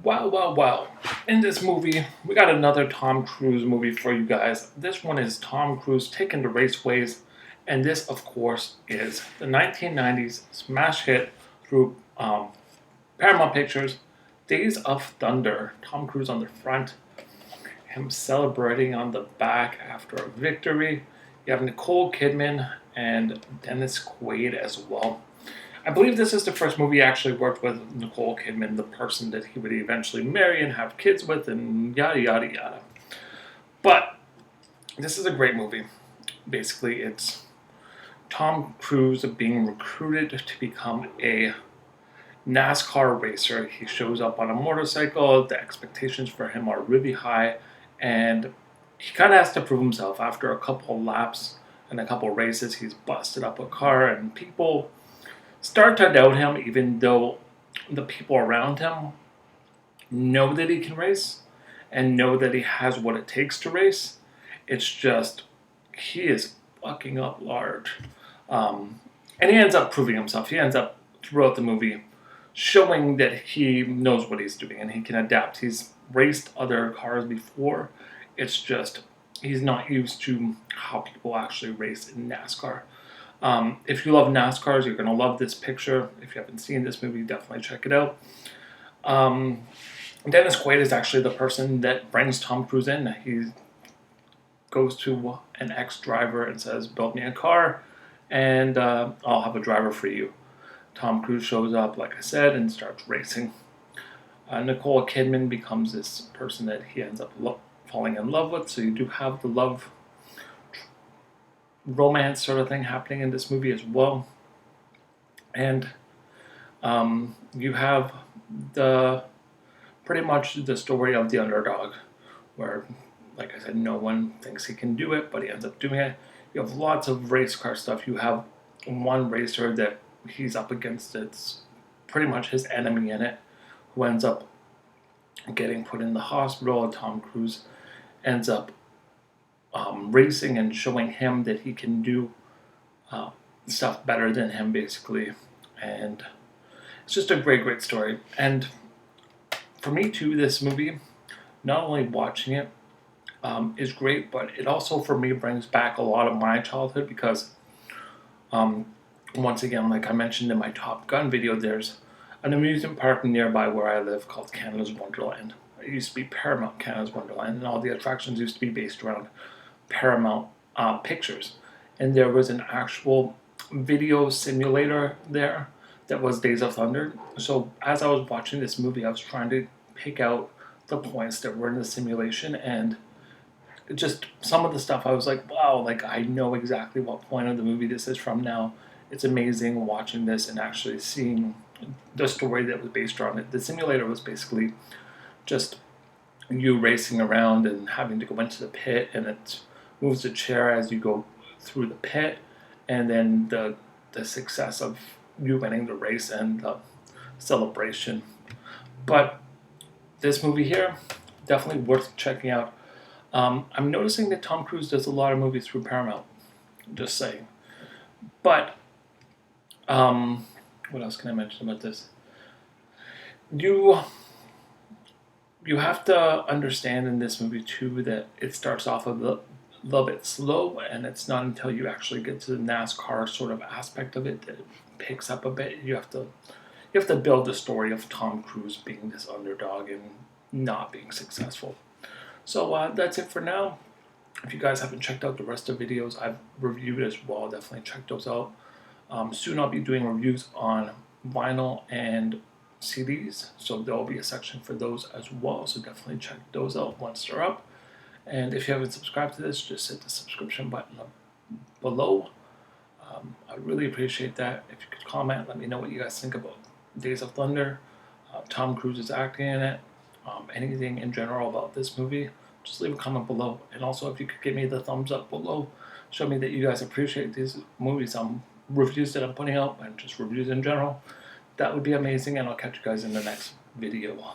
Wow. In this movie, we got another Tom Cruise movie for you guys. This one is Tom Cruise taking the raceways. And this, of course, is the 1990s smash hit through Paramount Pictures, Days of Thunder. Tom Cruise on the front, him celebrating on the back after a victory. You have Nicole Kidman and Dennis Quaid as well. I believe this is the first movie he actually worked with Nicole Kidman, the person that he would eventually marry and have kids with, and yada, yada, yada. But this is a great movie. Basically, it's Tom Cruise being recruited to become a NASCAR racer. He shows up on a motorcycle. The expectations for him are really high, and he kind of has to prove himself. After a couple laps and a couple races, he's busted up a car, and people start to doubt him, even though the people around him know that he can race and know that he has what it takes to race. It's just, he is fucking up large. And he ends up proving himself. He ends up, throughout the movie, showing that he knows what he's doing and he can adapt. He's raced other cars before. It's just, he's not used to how people actually race in NASCAR. If you love NASCARs, you're going to love this picture. If you haven't seen this movie, definitely check it out. Dennis Quaid is actually the person that brings Tom Cruise in. He goes to an ex-driver and says, build me a car, and I'll have a driver for you. Tom Cruise shows up, like I said, and starts racing. Nicole Kidman becomes this person that he ends up falling in love with, so you do have the love romance sort of thing happening in this movie as well. And you have pretty much the story of the underdog, where, like I said, no one thinks he can do it, but he ends up doing it. You have lots of race car stuff. You have one racer that he's up against, it's pretty much his enemy in it, who ends up getting put in the hospital, and Tom Cruise ends up racing and showing him that he can do stuff better than him, basically. And it's just a great story. And for me too, this movie, not only watching it is great, but it also for me brings back a lot of my childhood, because once again, like I mentioned in my Top Gun video, there's an amusement park nearby where I live called Canada's Wonderland. It used to be Paramount Canada's Wonderland, and all the attractions used to be based around Paramount Pictures. And there was an actual video simulator there that was Days of Thunder. So as I was watching this movie, I was trying to pick out the points that were in the simulation, and just some of the stuff I was like, wow, like I know exactly what point of the movie this is from now. It's amazing watching this and actually seeing the story that was based around it. The simulator was basically just you racing around and having to go into the pit, and it moves the chair as you go through the pit, and then the success of you winning the race and the celebration. But this movie here, definitely worth checking out. I'm noticing that Tom Cruise does a lot of movies through Paramount, just saying. But what else can I mention about this? You have to understand in this movie too that it starts off a little bit slow, and it's not until you actually get to the NASCAR sort of aspect of it that it picks up a bit. You have to build the story of Tom Cruise being this underdog and not being successful. So that's it for now. If you guys haven't checked out the rest of the videos I've reviewed as well, definitely check those out. Soon I'll be doing reviews on vinyl and CDs, so there will be a section for those as well, so definitely check those out once they're up. And if you haven't subscribed to this, just hit the subscription button up below. I'd really appreciate that. If you could comment, let me know what you guys think about Days of Thunder, Tom Cruise's acting in it, anything in general about this movie. Just leave a comment below. And also, if you could give me the thumbs up below, show me that you guys appreciate these movies, reviews that I'm putting out, and just reviews in general. That would be amazing, and I'll catch you guys in the next video.